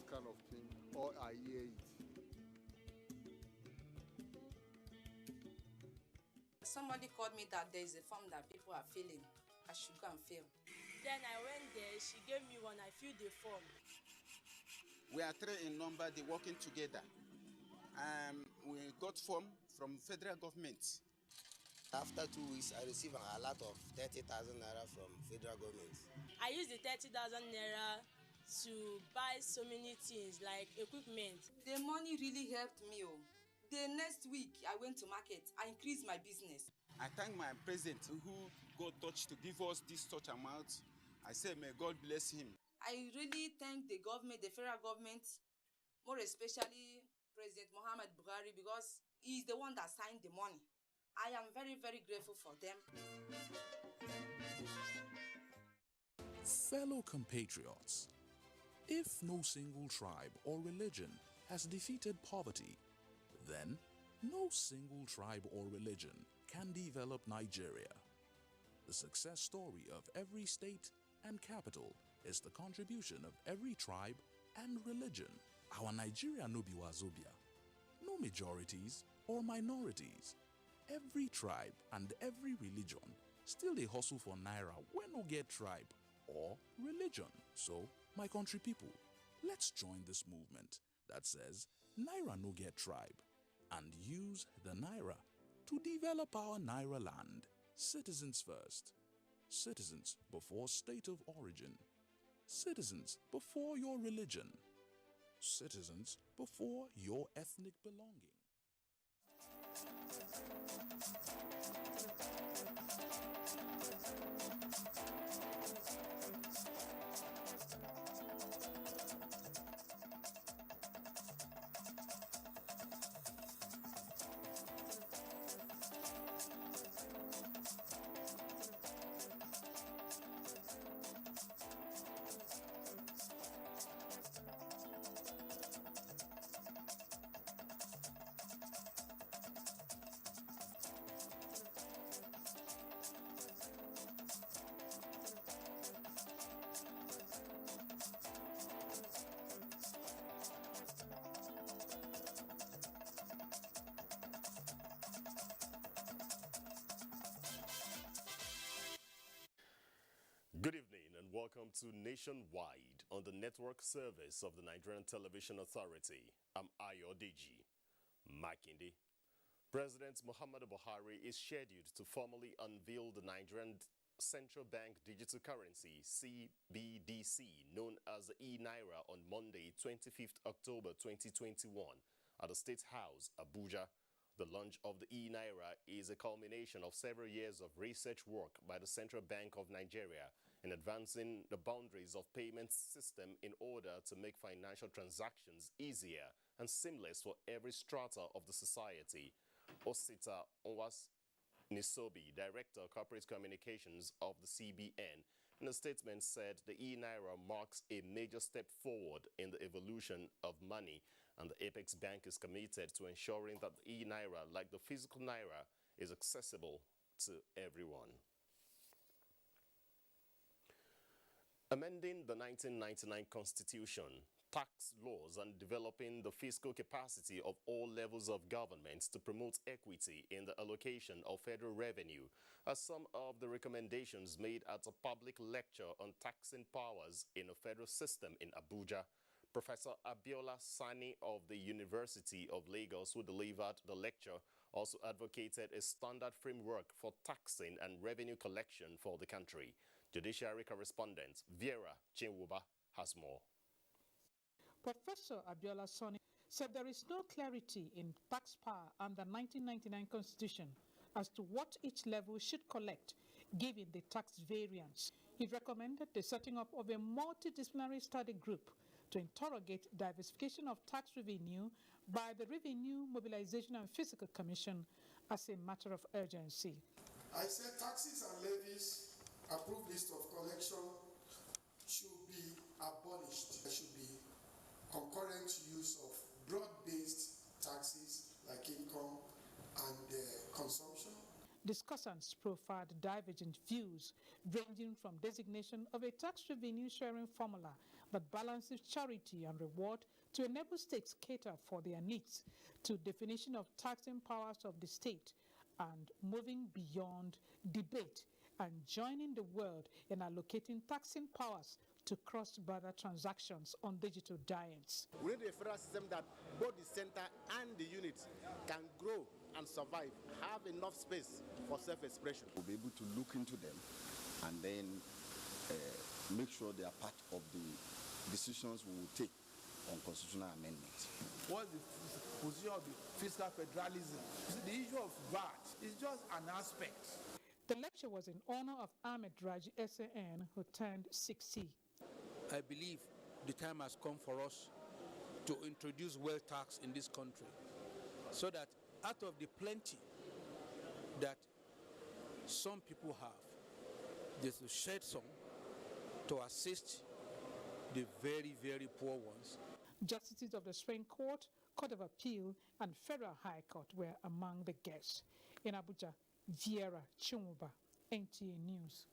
kind of thing, or I hear it. Somebody called me that there is a form that people are filling. I should go and fill. Then I went there, she gave me one, I filled the form. We are 3 in number, they working together. We got form from federal government. After 2 weeks, I received a lot of 30,000 naira from federal government. I used the 30,000 naira to buy so many things like equipment. The money really helped me. The next week I went to market. I increased my business. I thank my president who got touched to give us this such amount. I say, may God bless him. I really thank the government, the federal government, more especially President Muhammad Buhari, because he's the one that signed the money. I am very, very grateful for them. Fellow compatriots, if no single tribe or religion has defeated poverty, then no single tribe or religion can develop Nigeria. The success story of every state and capital is the contribution of every tribe and religion. Our Nigeria no be wazobia, no majorities or minorities. Every tribe and every religion still dey hustle for naira when no get tribe or religion. So, my country people, let's join this movement that says naira no get tribe and use the naira to develop our naira land. Citizens first. Citizens before state of origin. Citizens before your religion. Citizens before your ethnic belonging. Good evening and welcome to Nationwide on the network service of the Nigerian Television Authority. I'm Ayodeji Makinde. President Muhammadu Buhari is scheduled to formally unveil the Nigerian Central Bank Digital Currency CBDC, known as the e-Naira, on Monday, 25th October 2021 at the State House, Abuja. The launch of the e-Naira is a culmination of several years of research work by the Central Bank of Nigeria in advancing the boundaries of payment system in order to make financial transactions easier and seamless for every strata of the society. Osita Onwas Nisobi, Director of Corporate Communications of the CBN, in a statement said the e-Naira marks a major step forward in the evolution of money, and the Apex Bank is committed to ensuring that the e-Naira, like the physical Naira, is accessible to everyone. Amending the 1999 Constitution, tax laws, and developing the fiscal capacity of all levels of government to promote equity in the allocation of federal revenue are some of the recommendations made at a public lecture on taxing powers in a federal system in Abuja. Professor Abiola Sani of the University of Lagos, who delivered the lecture, also advocated a standard framework for taxing and revenue collection for the country. Judiciary correspondent Vera Chinwuba has more. Professor Abiola Sani said there is no clarity in tax power under the 1999 Constitution as to what each level should collect, given the tax variance. He recommended the setting up of a multidisciplinary study group to interrogate diversification of tax revenue by the Revenue Mobilization and Fiscal Commission as a matter of urgency. I said taxes and levies, approved list of collection, should be abolished. There should be concurrent use of broad-based taxes like income and consumption. Discussants profiled divergent views, ranging from designation of a tax revenue sharing formula that balances charity and reward to enable states cater for their needs, to definition of taxing powers of the state, and moving beyond debate and joining the world in allocating taxing powers to cross-border transactions on digital giants. We need a federal system that both the center and the units can grow and survive, have enough space for self-expression. We'll be able to look into them and then make sure they are part of the decisions we will take on constitutional amendments. What's the position of the fiscal federalism? The issue of VAT is just an aspect. The lecture was in honor of Ahmed Raji SAN, who turned 60. I believe the time has come for us to introduce wealth tax in this country, so that out of the plenty that some people have, they should shed some to assist the very, very poor ones. Justices of the Supreme Court, Court of Appeal, and Federal High Court were among the guests. In Abuja, Viera Chumuba, NTA News.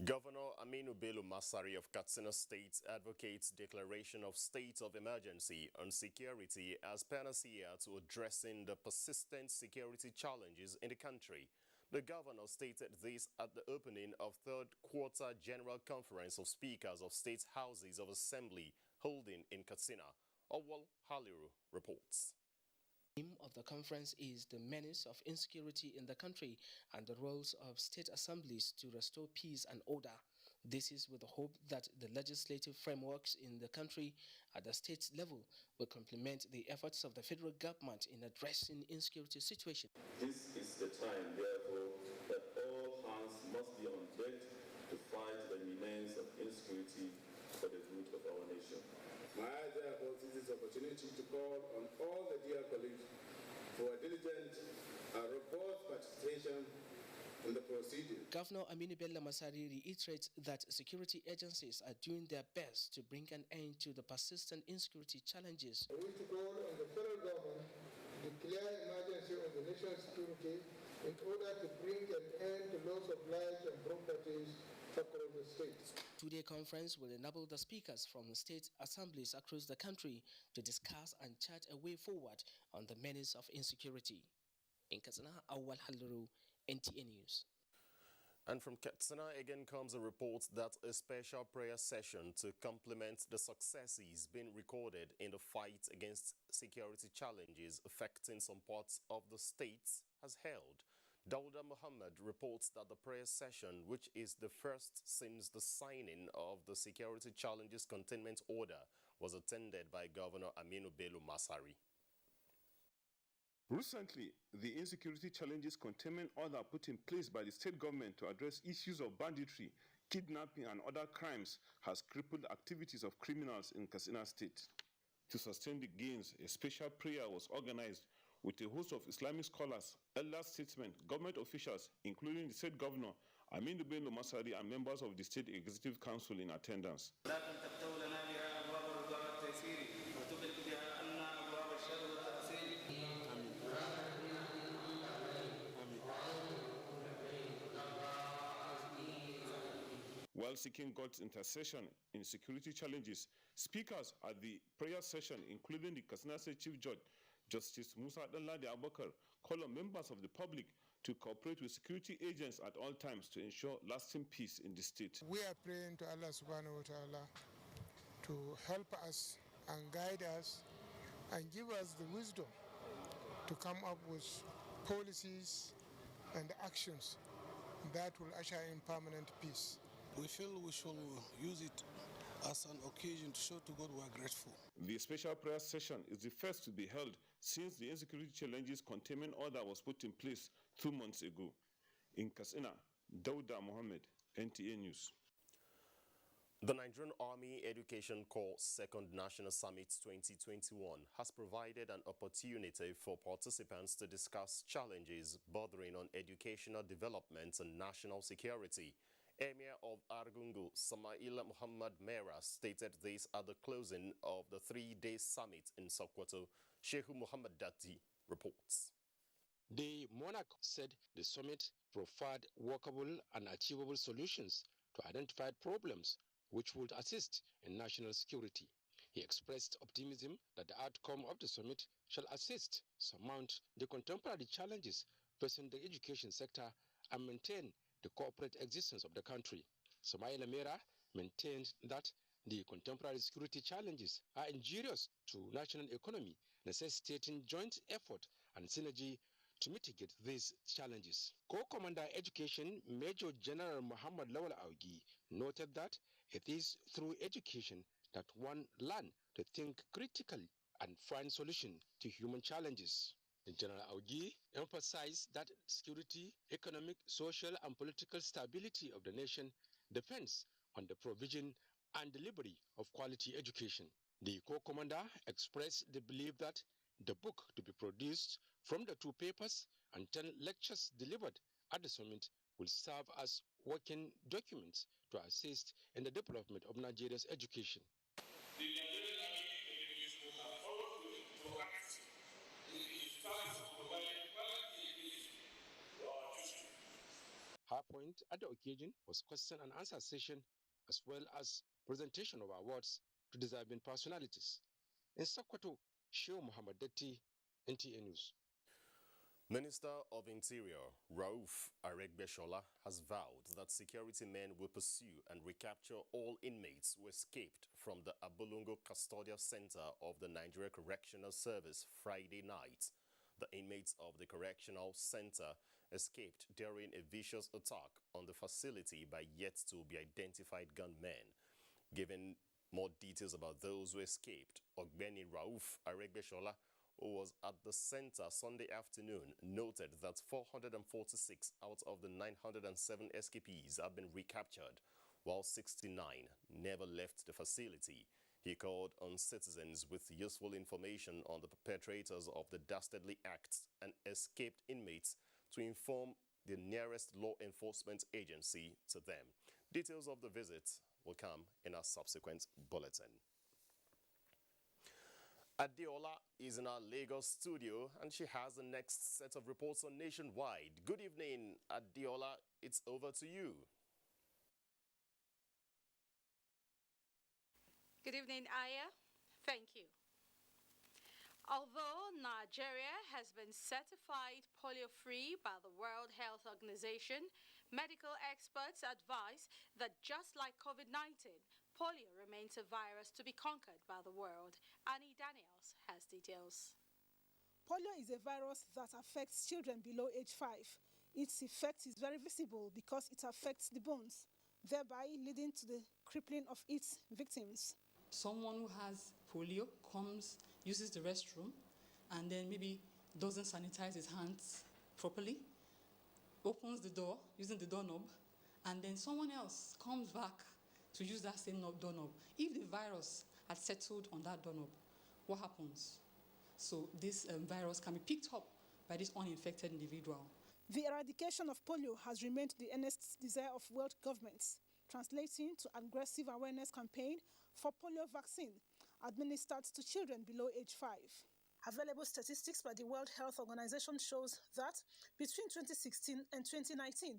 Governor Aminu Bello Masari of Katsina State advocates declaration of state of emergency on security as panacea to addressing the persistent security challenges in the country. The governor stated this at the opening of third quarter General Conference of Speakers of State Houses of Assembly holding in Katsina. Awal Haliru reports. The theme of the conference is the menace of insecurity in the country and the roles of state assemblies to restore peace and order. This is with the hope that the legislative frameworks in the country at the state level will complement the efforts of the federal government in addressing insecurity situation. This is the time, therefore, that all hands must be on deck to fight the menace of insecurity for the good of our nation. I therefore seize this opportunity to call on all the dear colleagues for a diligent and robust participation in the proceedings. Governor Aminu Bello Masari reiterates that security agencies are doing their best to bring an end to the persistent insecurity challenges. I wish to call on the federal government to declare emergency on the nation's security in order to bring an end to loss of lives and properties across the state. Two-day conference will enable the speakers from the state assemblies across the country to discuss and chart a way forward on the menace of insecurity. In Katsina, Awal Haliru, NTA News. And from Katsina again comes a report that a special prayer session to complement the successes being recorded in the fight against security challenges affecting some parts of the state has held. Dauda Muhammad reports that the prayer session, which is the first since the signing of the Security Challenges Containment Order, was attended by Governor Aminu Bello Masari. Recently, the Insecurity Challenges Containment Order put in place by the state government to address issues of banditry, kidnapping and other crimes has crippled activities of criminals in Katsina State. To sustain the gains, a special prayer was organized with a host of Islamic scholars, elder statesmen, government officials, including the state governor, Aminu Bello Masari, and members of the State Executive Council in attendance. While seeking God's intercession in security challenges, speakers at the prayer session, including the Katsina State Chief Judge, Justice Musa Danladi Abubakar, call on members of the public to cooperate with security agents at all times to ensure lasting peace in the state. We are praying to Allah subhanahu wa ta'ala to help us and guide us and give us the wisdom to come up with policies and actions that will usher in permanent peace. We feel we should use it as an occasion to show to God we are grateful. The special prayer session is the first to be held since the Insecurity Challenges Containment Order was put in place 2 months ago. In Katsina, Dauda Mohammed, NTA News. The Nigerian Army Education Corps Second National Summit 2021 has provided an opportunity for participants to discuss challenges bordering on educational development and national security. Emir of Argungu, Samaila Muhammad Mera, stated this at the closing of the 3-day summit in Sokoto. Sheikh Muhammad Dati reports. The monarch said the summit proffered workable and achievable solutions to identified problems which would assist in national security. He expressed optimism that the outcome of the summit shall assist surmount the contemporary challenges facing the education sector and maintain the corporate existence of the country. Samaila Mera maintained that the contemporary security challenges are injurious to national economy, necessitating joint effort and synergy to mitigate these challenges. Co-Commander Education Major General Muhammad Lawal Augi noted that it is through education that one learns to think critically and find solutions to human challenges. General Augi emphasized that security, economic, social, and political stability of the nation depends on the provision and delivery of quality education. The co-commander expressed the belief that the book to be produced from the 2 papers and 10 lectures delivered at the summit will serve as working documents to assist in the development of Nigeria's education. The Nigerian Army have always been proactive in its task of providing quality education to our children. Her point at the occasion was question and answer session as well as presentation of awards to deserving personalities. In Sokoto, Shehu Muhammad Datti, NTA News. Minister of Interior Rauf Aregbesola has vowed that security men will pursue and recapture all inmates who escaped from the Abolongo Custodial Center of the Nigeria Correctional Service Friday night. The inmates of the correctional center escaped during a vicious attack on the facility by yet-to-be-identified gunmen. Giving more details about those who escaped, Ogbeni Rauf Aregbesola, who was at the center Sunday afternoon, noted that 446 out of the 907 escapees have been recaptured, while 69 never left the facility. He called on citizens with useful information on the perpetrators of the dastardly acts and escaped inmates to inform the nearest law enforcement agency to them. Details of the visit will come in our subsequent bulletin. Adeola is in our Lagos studio and she has the next set of reports on Nationwide. Good evening, Adeola. It's over to you. Good evening, Aya. Thank you. Although Nigeria has been certified polio-free by the World Health Organization, medical experts advise that just like COVID-19, polio remains a virus to be conquered by the world. Annie Daniels has details. Polio is a virus that affects children below age 5. Its effect is very visible because it affects the bones, thereby leading to the crippling of its victims. Someone who has polio uses the restroom, and then maybe doesn't sanitize his hands properly, opens the door using the doorknob, and then someone else comes back to use that same doorknob. If the virus had settled on that doorknob, what happens? So this virus can be picked up by this uninfected individual. The eradication of polio has remained the earnest desire of world governments, translating to aggressive awareness campaign for polio vaccine administered to children below age 5. Available statistics by the World Health Organization shows that between 2016 and 2019,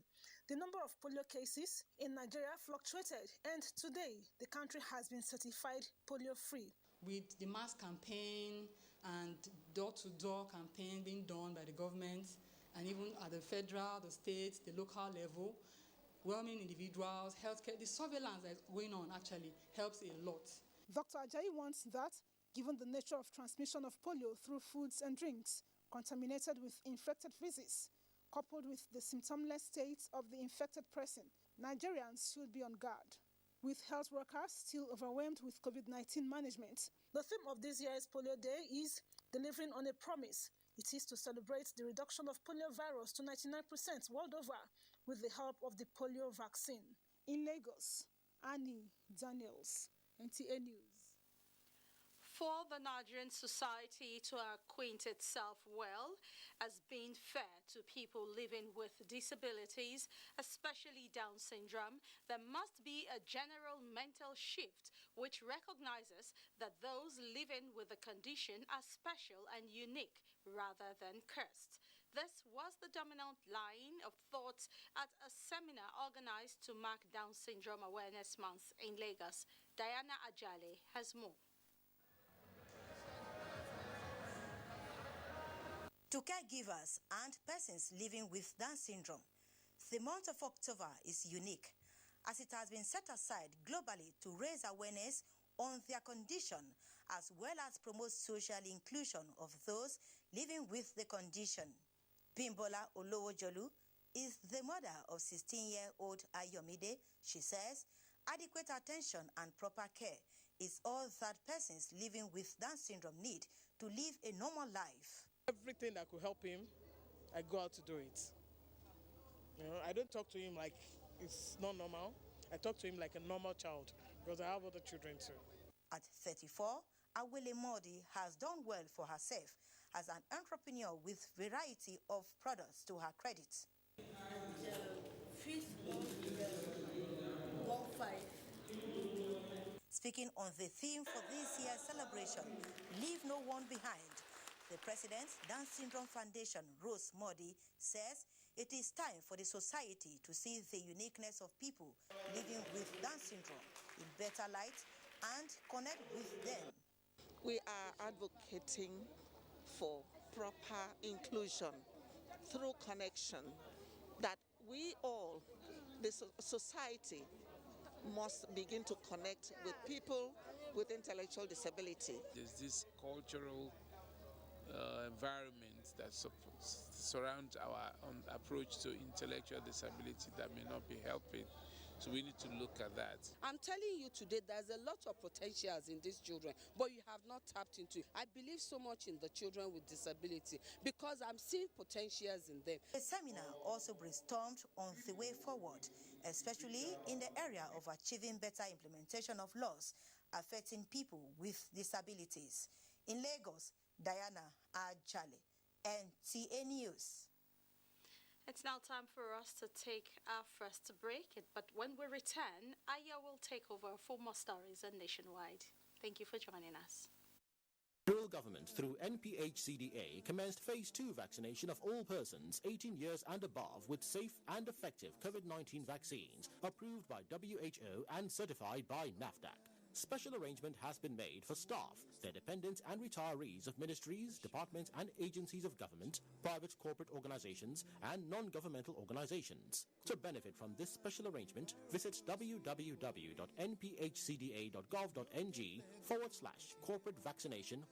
the number of polio cases in Nigeria fluctuated, and today the country has been certified polio-free. With the mass campaign and door-to-door campaign being done by the government, and even at the federal, the state, the local level, well-meaning individuals, healthcare, the surveillance that's going on actually helps a lot. Dr. Ajayi wants that, given the nature of transmission of polio through foods and drinks contaminated with infected feces, coupled with the symptomless state of the infected person, Nigerians should be on guard. With health workers still overwhelmed with COVID-19 management, the theme of this year's Polio Day is delivering on a promise. It is to celebrate the reduction of polio virus to 99% world over with the help of the polio vaccine. In Lagos, Annie Daniels, NTA News. For the Nigerian society to acquaint itself well as being fair to people living with disabilities, especially Down syndrome, there must be a general mental shift which recognizes that those living with the condition are special and unique rather than cursed. This was the dominant line of thought at a seminar organized to mark Down Syndrome Awareness Month in Lagos. Diana Ajale has more. To caregivers and persons living with Down syndrome, the month of October is unique, as it has been set aside globally to raise awareness on their condition, as well as promote social inclusion of those living with the condition. Bimbola Olowojolu is the mother of 16-year-old Ayomide. She says adequate attention and proper care is all that persons living with Down syndrome need to live a normal life. Everything that could help him, I go out to do it. You know, I don't talk to him like it's not normal. I talk to him like a normal child because I have other children too. At 34, Awele Modi has done well for herself as an entrepreneur with variety of products to her credit. Speaking on the theme for this year's celebration, Leave No One Behind, the President, Down Syndrome Foundation, Rose Modi, says it is time for the society to see the uniqueness of people living with Down syndrome in better light and connect with them. We are advocating for proper inclusion through connection, that we all, the society, must begin to connect with people with intellectual disability. There's this cultural environment that surrounds our approach to intellectual disability that may not be helping. So we need to look at that. I'm telling you today, there's a lot of potentials in these children, but you have not tapped into it. I believe so much in the children with disability because I'm seeing potentials in them. The seminar also brainstormed on the way forward, especially in the area of achieving better implementation of laws affecting people with disabilities. In Lagos, Diana Ajale, NTA News. It's now time for us to take our first break, but when we return, Aya will take over for more stories on Nationwide. Thank you for joining us. Federal government through NPHCDA commenced phase 2 vaccination of all persons 18 years and above with safe and effective COVID-19 vaccines approved by WHO and certified by NAFDAC. Special arrangement has been made for staff, their dependents and retirees of ministries, departments and agencies of government, private corporate organizations and non-governmental organizations. To benefit from this special arrangement, visit www.nphcda.gov.ng/corporate vaccination/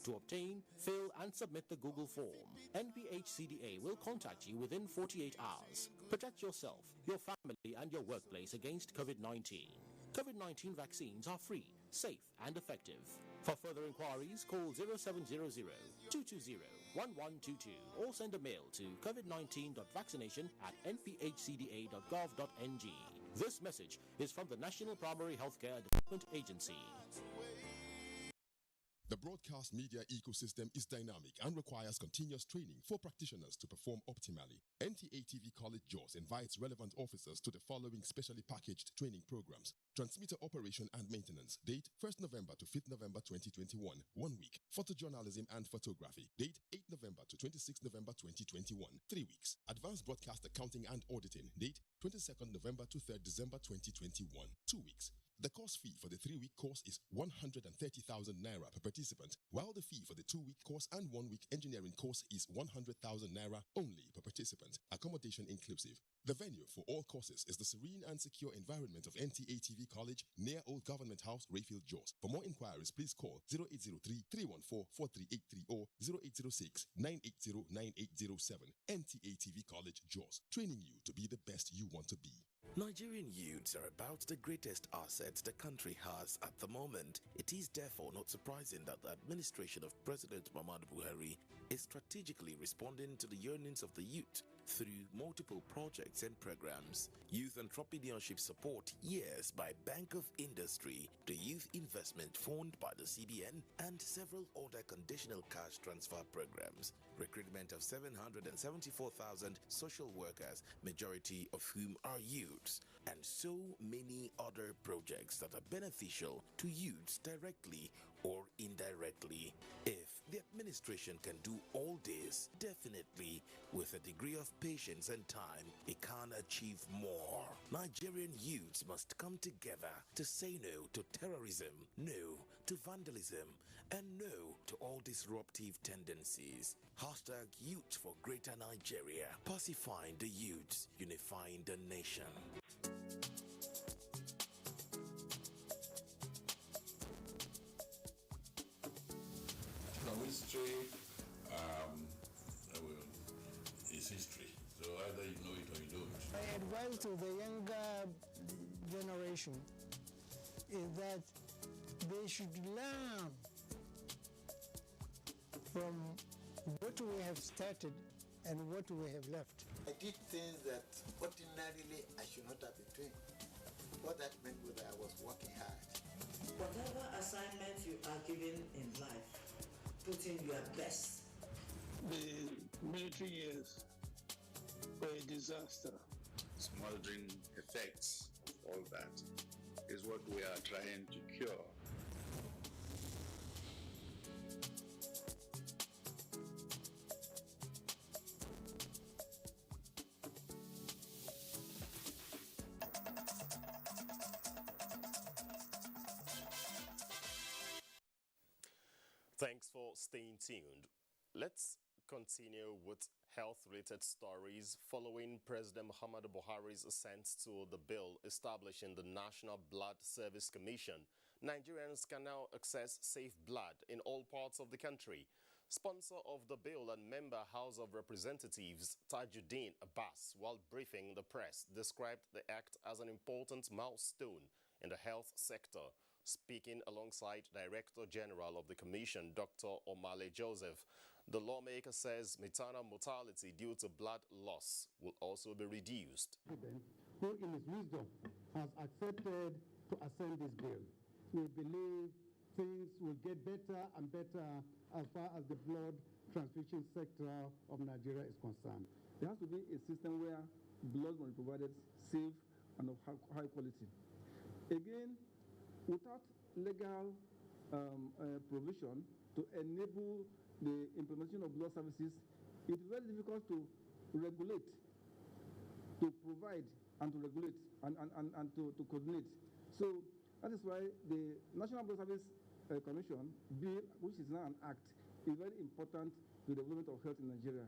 to obtain, fill and submit the Google form. NPHCDA will contact you within 48 hours. Protect yourself, your family and your workplace against COVID-19. COVID-19 vaccines are free, safe and effective. For further inquiries, call 0700-220-1122 or send a mail to covid19.vaccination@nphcda.gov.ng. This message is from the National Primary Healthcare Development Agency. The broadcast media ecosystem is dynamic and requires continuous training for practitioners to perform optimally. NTA TV College Jos invites relevant officers to the following specially packaged training programs. Transmitter operation and maintenance. Date 1st November to 5th November 2021. 1 week. Photojournalism and photography. Date 8th November to 26th November 2021. 3 weeks. Advanced broadcast accounting and auditing. Date 22nd November to 3rd December 2021. 2 weeks. The course fee for the 3-week course is 130,000 naira per participant, while the fee for the 2-week course and 1-week engineering course is 100,000 naira only per participant, accommodation inclusive. The venue for all courses is the serene and secure environment of NTA TV College near Old Government House, Rayfield, Jos. For more inquiries, please call 0803-314-4383 or 0806-980-9807. NTA TV College, Jos, training you to be the best you want to be. Nigerian youths are about the greatest assets the country has at the moment. It is therefore not surprising that the administration of President Muhammadu Buhari is strategically responding to the yearnings of the youth through multiple projects and programs. Youth entrepreneurship support years by Bank of Industry, the Youth Investment Fund by the CBN, and several other conditional cash transfer programs. Recruitment of 774,000 social workers, majority of whom are youths, and so many other projects that are beneficial to youths directly or indirectly. If the administration can do all this, definitely with a degree of patience and time, it can achieve more. Nigerian youths must come together to say no to terrorism, no to vandalism, and no to all disruptive tendencies. Hashtag Youth for Greater Nigeria. Pacifying the youths, unifying the nation. History is history, so either you know it or you don't. My advice to the younger generation is that they should learn from what we have started and what we have left. I did things that ordinarily I should not have been doing. What that meant was that I was working hard. Whatever assignment you are given in life, put in your best. The military years were a disaster. Smoldering effects of all that is what we are trying to cure. Thanks for staying tuned. Let's continue with health-related stories following President Muhammadu Buhari's assent to the bill establishing the National Blood Service Commission. Nigerians can now access safe blood in all parts of the country. Sponsor of the bill and member House of Representatives Tajuddin Abbas, while briefing the press, described the act as an important milestone in the health sector. Speaking alongside Director General of the Commission, Dr. Omale Joseph, the lawmaker says maternal mortality due to blood loss will also be reduced. Who in his wisdom has accepted to ascend this bill. We believe things will get better and better as far as the blood transfusion sector of Nigeria is concerned. There has to be a system where blood will be provided safe and of high quality. Again, without legal provision to enable the implementation of blood services, it is very difficult to regulate, to provide and to regulate and to coordinate. So that is why the National Blood Service Commission bill, which is now an act, is very important to the development of health in Nigeria.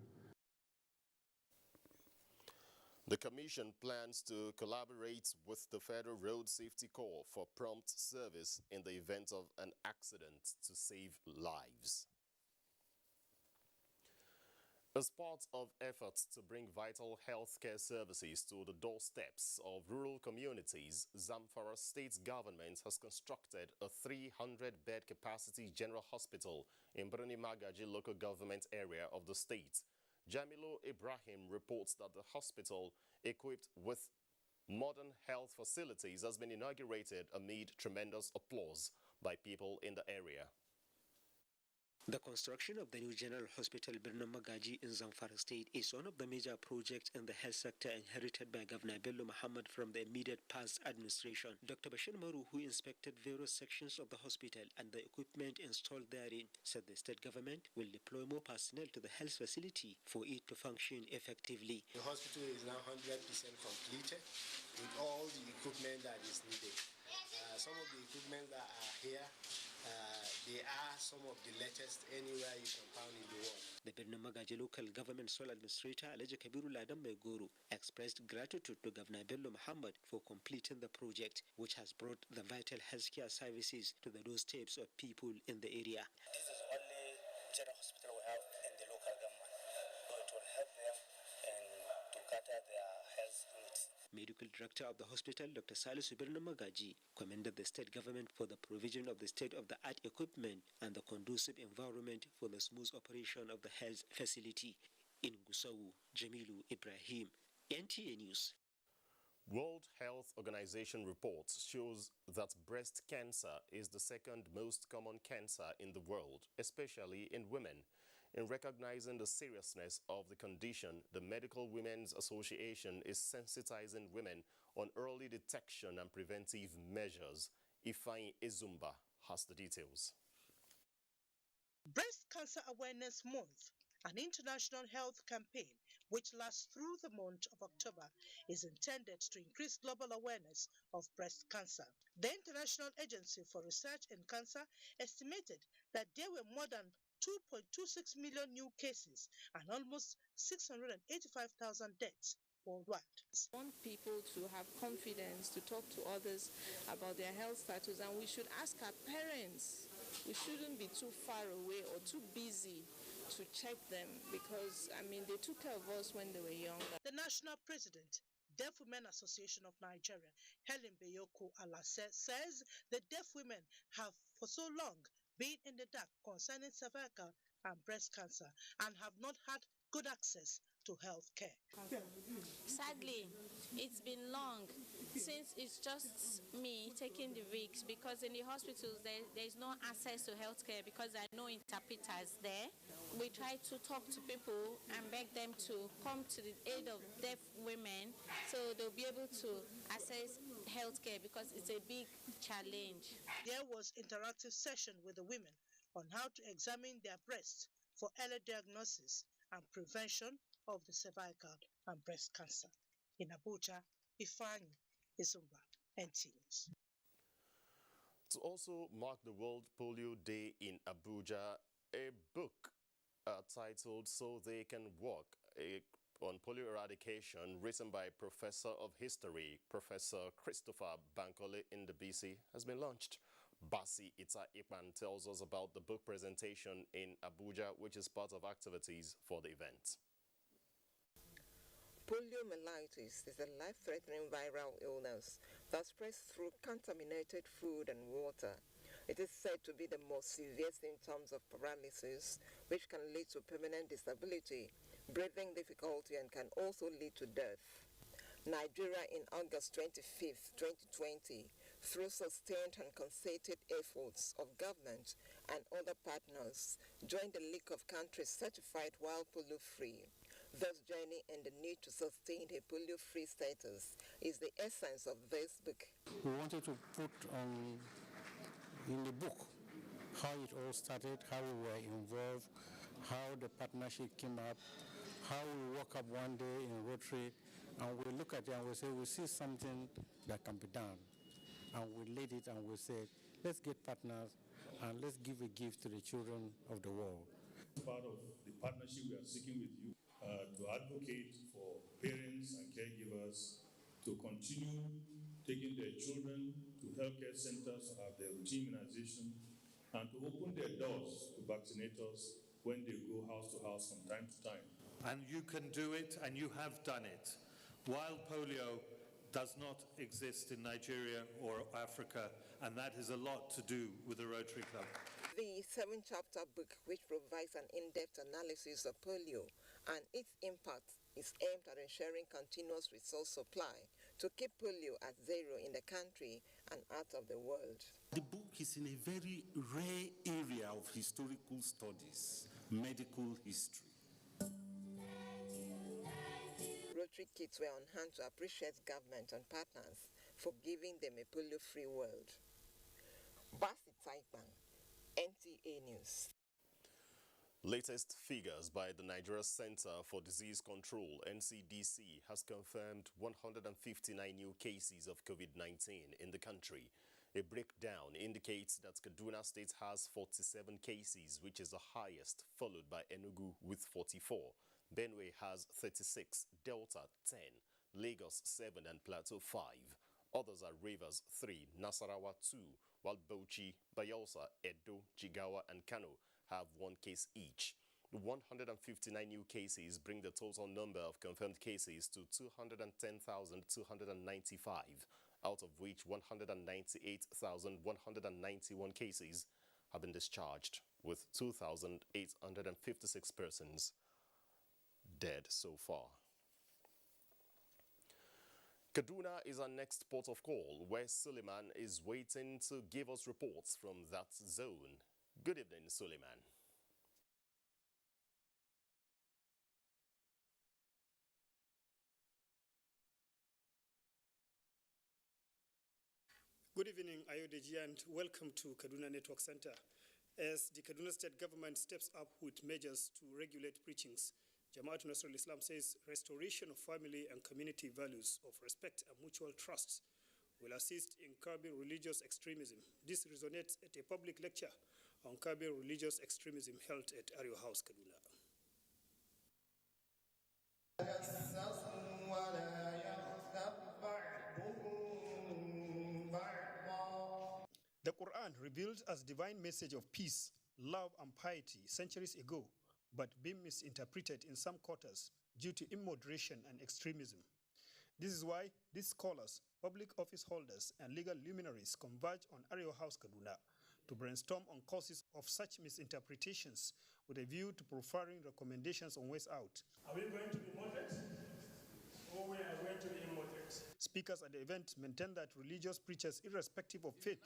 The Commission plans to collaborate with the Federal Road Safety Corps for prompt service in the event of an accident to save lives. As part of efforts to bring vital healthcare services to the doorsteps of rural communities, Zamfara State Government has constructed a 300-bed capacity general hospital in Birni Magaji local government area of the state. Jamilu Ibrahim reports that the hospital, equipped with modern health facilities, has been inaugurated amid tremendous applause by people in the area. The construction of the new General Hospital Birni Magaji in Zamfara State is one of the major projects in the health sector inherited by Governor Bello Muhammad from the immediate past administration. Dr. Bashir Maru, who inspected various sections of the hospital and the equipment installed therein, said the state government will deploy more personnel to the health facility for it to function effectively. The hospital is now 100% completed with all the equipment that is needed. Some of the equipment that are here, they are some of the latest anywhere you can find in the world. The Birni Magaji local government sole administrator Alhaji Kabiru Ladan Megoro expressed gratitude to Governor Bello Muhammad for completing the project, which has brought the vital healthcare services to the doorsteps of people in the area. This is the only general hospital we have in the local government, so it will help them to cater their health needs. Medical Director of the hospital, Dr. Salisu Birni Magaji, commended the state government for the provision of the state-of-the-art equipment and the conducive environment for the smooth operation of the health facility. In Gusau, Jamilu Ibrahim, NTA News. World Health Organization report shows that breast cancer is the second most common cancer in the world, especially in women. In recognizing the seriousness of the condition, the Medical Women's Association is sensitizing women on early detection and preventive measures. Ifeanyi Ezumba has the details. Breast Cancer Awareness Month, an international health campaign which lasts through the month of October, is intended to increase global awareness of breast cancer. The International Agency for Research in Cancer estimated that there were more than 2.26 million new cases and almost 685,000 deaths worldwide. We want people to have confidence to talk to others about their health status, and we should ask our parents. We shouldn't be too far away or too busy to check them because, they took care of us when they were younger. The national president, Deaf Women Association of Nigeria, Helen Beyoko Alase, says the deaf women have for so long been in the dark concerning cervical and breast cancer and have not had good access to health care. Sadly, it's been long since it's just me taking the risks because in the hospitals there's no access to health care because there are no interpreters there. We try to talk to people and beg them to come to the aid of deaf women so they'll be able to access health care because it's a big challenge. There was interactive session with the women on how to examine their breasts for early diagnosis and prevention of the cervical and breast cancer. In Abuja, Ifeanyi Ezumba, NTA News. To also mark the World Polio Day in Abuja, a book titled So They Can Walk on polio eradication, written by Professor of History, Professor Christopher Bankole in the BC, has been launched. Basi Ita Ipan tells us about the book presentation in Abuja, which is part of activities for the event. Poliomyelitis is a life-threatening viral illness that spreads through contaminated food and water. It is said to be the most severe symptoms of paralysis, which can lead to permanent disability, breathing difficulty, and can also lead to death. Nigeria, in August 25, 2020, through sustained and concerted efforts of government and other partners, joined the League of Countries Certified Wild Polio-Free. This journey and the need to sustain a polio-free status is the essence of this book. We wanted to put in the book how it all started, how we were involved, how the partnership came up, how we woke up one day in Rotary and we look at it and we say, we see something that can be done. And we laid it and we said, let's get partners and let's give a gift to the children of the world. Part of the partnership we are seeking with you to advocate for parents and caregivers to continue taking their children to healthcare centers to have their routine immunization and to open their doors to vaccinators when they go house to house from time to time. And you can do it, and you have done it. Wild polio does not exist in Nigeria or Africa, and that has a lot to do with the Rotary Club. The 7-chapter book, which provides an in-depth analysis of polio and its impact, is aimed at ensuring continuous resource supply to keep polio at zero in the country and out of the world. The book is in a very rare area of historical studies, medical history. Rotary kits were on hand to appreciate government and partners for giving them a polio-free world. Basi Taipan, NTA News. Latest figures by the Nigeria Center for Disease Control, NCDC, has confirmed 159 new cases of COVID-19 in the country. A breakdown indicates that Kaduna State has 47 cases, which is the highest, followed by Enugu with 44. Benue has 36, Delta 10, Lagos 7 and Plateau 5. Others are Rivers 3, Nasarawa 2, while Bauchi, Bayelsa, Edo, Jigawa and Kano have 1 case each. 159 new cases bring the total number of confirmed cases to 210,295, out of which 198,191 cases have been discharged, with 2,856 persons dead so far. Kaduna is our next port of call, where Suleiman is waiting to give us reports from that zone. Good evening, Suleiman. Good evening, Ayodeji, and welcome to Kaduna Network Center. As the Kaduna State government steps up with measures to regulate preachings, Jama'at Nasrul Islam says restoration of family and community values of respect and mutual trust will assist in curbing religious extremism. This resonates at a public lecture on curbing religious extremism held at Ario House, Kaduna. The Quran revealed as divine message of peace, love, and piety centuries ago, but being misinterpreted in some quarters due to immoderation and extremism. This is why these scholars, public office holders, and legal luminaries converge on Ario House, Kaduna to brainstorm on causes of such misinterpretations with a view to profiling recommendations on ways out. Are we going to be moderate, or we are going to be immoderate? Speakers at the event maintained that religious preachers, irrespective of faith,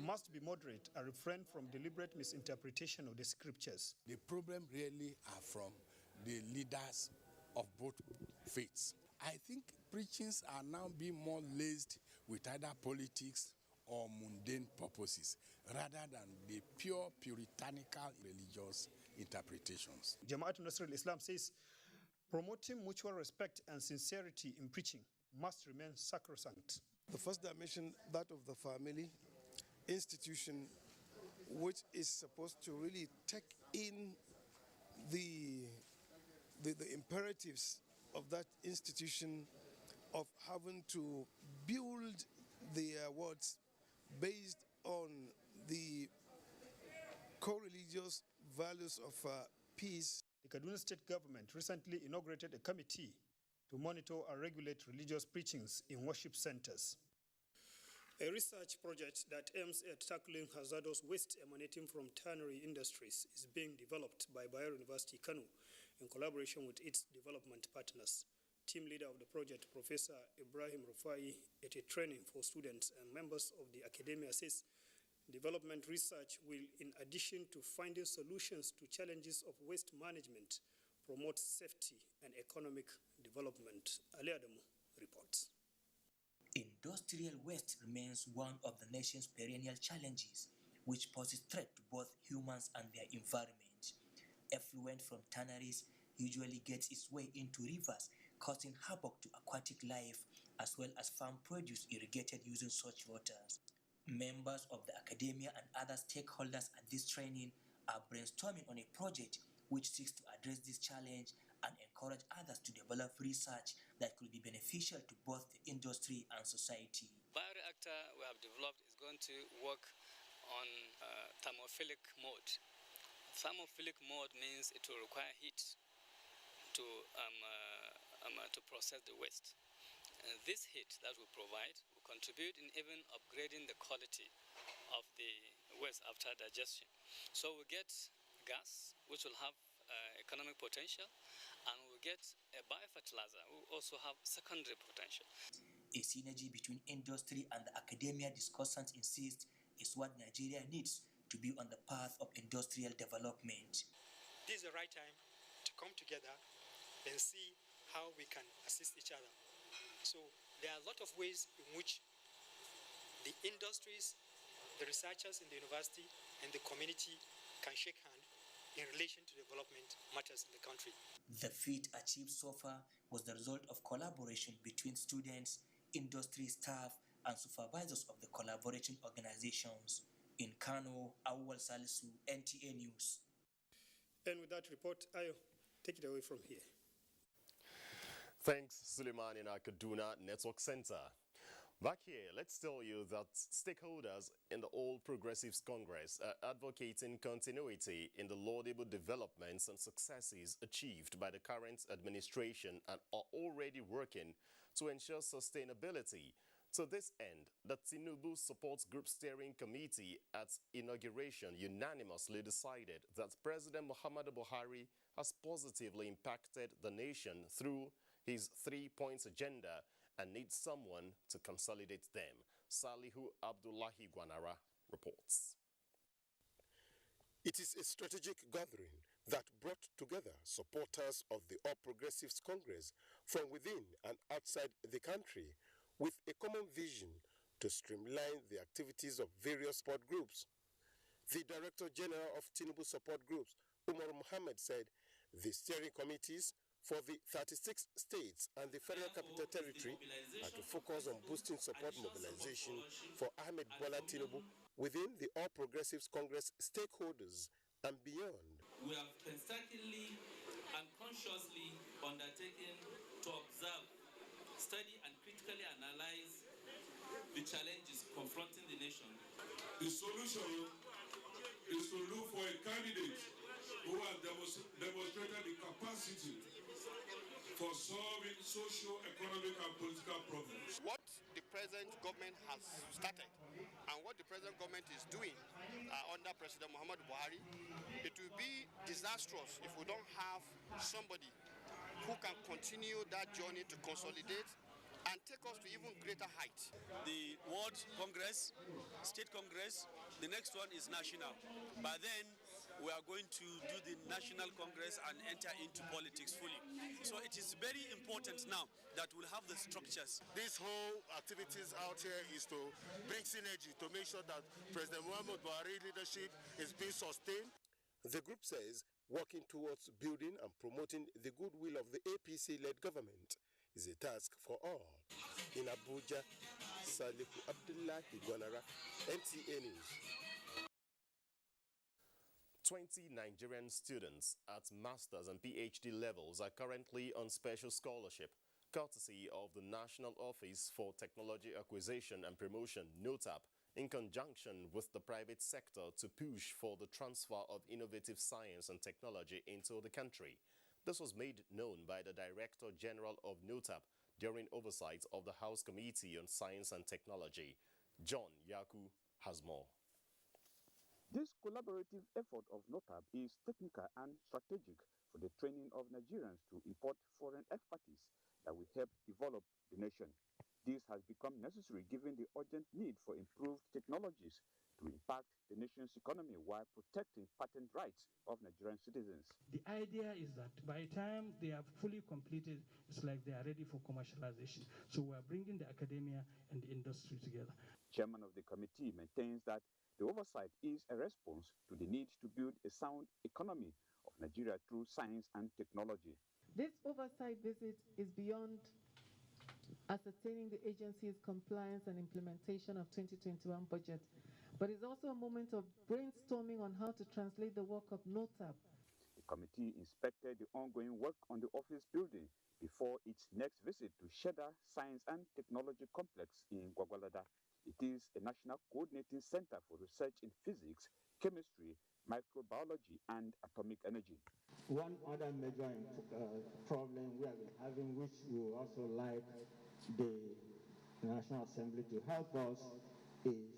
must be moderate and refrain from deliberate misinterpretation of the scriptures. The problem really are from the leaders of both faiths. I think preachings are now being more laced with either politics or mundane purposes rather than the pure puritanical religious interpretations. Jama'at Nasrul Islam says promoting mutual respect and sincerity in preaching must remain sacrosanct. The first dimension, that of the family institution, which is supposed to really take in the imperatives of that institution of having to build their words based on the co-religious values of peace. The Kaduna State government recently inaugurated a committee to monitor and regulate religious preachings in worship centers. A research project that aims at tackling hazardous waste emanating from tannery industries is being developed by Bayero University, Kano, in collaboration with its development partners. Team leader of the project, Professor Ibrahim Rufai, at a training for students and members of the academia, says development research will, in addition to finding solutions to challenges of waste management, promote safety and economic development. Ali Adamu reports. Industrial waste remains one of the nation's perennial challenges, which poses threat to both humans and their environment. Effluent from tanneries usually gets its way into rivers, causing havoc to aquatic life, as well as farm produce irrigated using such waters. Members of the academia and other stakeholders at this training are brainstorming on a project which seeks to address this challenge and encourage others to develop research that could be beneficial to both the industry and society. Bioreactor we have developed is going to work on thermophilic mode. Thermophilic mode means it will require heat to process the waste. And this heat that we provide will contribute in even upgrading the quality of the waste after digestion. So we get gas, which will have economic potential, and we get a biofertilizer, we also have secondary potential. A synergy between industry and the academia, discussants insist, is what Nigeria needs to be on the path of industrial development. This is the right time to come together and see how we can assist each other. So there are a lot of ways in which the industries, the researchers in the university, and the community can shake hands in relation to development matters in the country. The feat achieved so far was the result of collaboration between students, industry staff, and supervisors of the collaborating organizations. In Kano, Awal Salisu, NTA News. And with that report, Ayo, take it away from here. Thanks, Suleiman, in our Kaduna Network Center. Back here, let's tell you that stakeholders in the All Progressives Congress are advocating continuity in the laudable developments and successes achieved by the current administration and are already working to ensure sustainability. To this end, the Tinubu Support Group Steering Committee at inauguration unanimously decided that President Muhammadu Buhari has positively impacted the nation through his 3-point agenda and needs someone to consolidate them. Salihu Abdullahi Gwanara reports. It is a strategic gathering that brought together supporters of the All Progressives Congress from within and outside the country with a common vision to streamline the activities of various support groups. The Director General of Tinubu Support Groups, Umar Mohammed, said the steering committees for the 36 states and the Federal Capital Territory are to focus on boosting support mobilization for Ahmed Bola Tinubu within the All Progressives Congress stakeholders and beyond. We have painstakingly and consciously undertaken to observe, study and critically analyze the challenges confronting the nation. The solution is to look for a candidate who has demonstrated the capacity for solving socio-economic and political problems. What the present government has started and what the present government is doing under President Muhammad Buhari, it will be disastrous if we don't have somebody who can continue that journey to consolidate and take us to even greater heights. The World Congress, State Congress, the next one is national. By then, we are going to do the National Congress and enter into politics fully. So it is very important now that we'll have the structures. This whole activities out here is to bring synergy to make sure that President Muhammad Buhari leadership is being sustained. The group says working towards building and promoting the goodwill of the APC-led government is a task for all. In Abuja, Salihu Abdullahi Gwanara, NTA News. 20 Nigerian students at master's and PhD levels are currently on special scholarship, courtesy of the National Office for Technology Acquisition and Promotion, NOTAP, in conjunction with the private sector to push for the transfer of innovative science and technology into the country. This was made known by the Director General of NOTAP during oversight of the House Committee on Science and Technology. John Yaku has more. This collaborative effort of NOTAP is technical and strategic for the training of Nigerians to import foreign expertise that will help develop the nation. This has become necessary given the urgent need for improved technologies to impact the nation's economy while protecting patent rights of Nigerian citizens. The idea is that by the time they are fully completed, it's like they are ready for commercialization. So we are bringing the academia and the industry together. Chairman of the committee maintains that the oversight is a response to the need to build a sound economy of Nigeria through science and technology. This oversight visit is beyond ascertaining the agency's compliance and implementation of 2021 budget, but is also a moment of brainstorming on how to translate the work of NOTAP. The committee inspected the ongoing work on the office building before its next visit to Sheda Science and Technology Complex in Gwagwalada. It is a national coordinating center for research in physics, chemistry, microbiology, and atomic energy. One other major problem we have been having, which we would also like the National Assembly to help us, is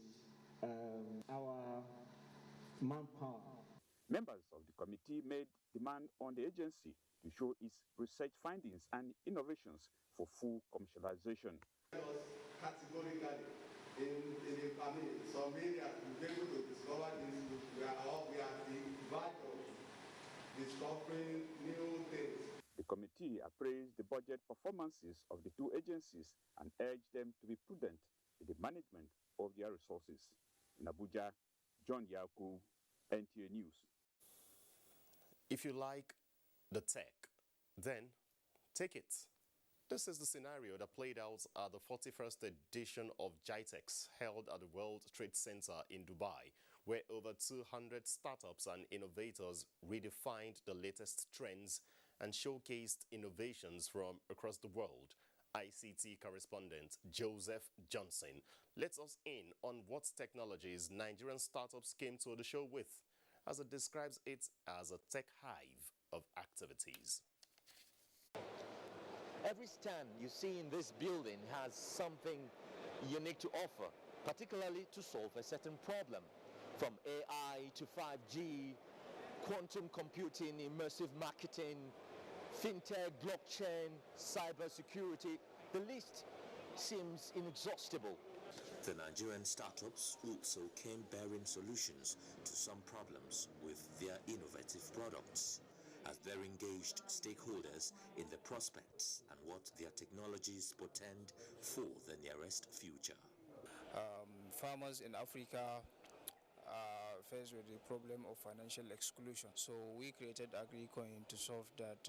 our manpower. Members of the committee made demand on the agency to show its research findings and innovations for full commercialization. Categorically, in some areas, we've been able to discover this. We are the vital discovering new things. The committee appraised the budget performances of the two agencies and urged them to be prudent in the management of their resources. In Abuja, John Yaku, NTA News. If you like the tech, then take it. This is the scenario that played out at the 41st edition of GITEX held at the World Trade Center in Dubai, where over 200 startups and innovators redefined the latest trends and showcased innovations from across the world. ICT correspondent Joseph Johnson lets us in on what technologies Nigerian startups came to the show with, as it describes it as a tech hive of activities. Every stand you see in this building has something unique to offer, particularly to solve a certain problem. From AI to 5G, quantum computing, immersive marketing, fintech, blockchain, cybersecurity, the list seems inexhaustible. The Nigerian startups also came bearing solutions to some problems with their innovative products, as they're engaged stakeholders in the prospects and what their technologies portend for the nearest future. farmers in Africa are faced with the problem of financial exclusion. So we created AgriCoin to solve that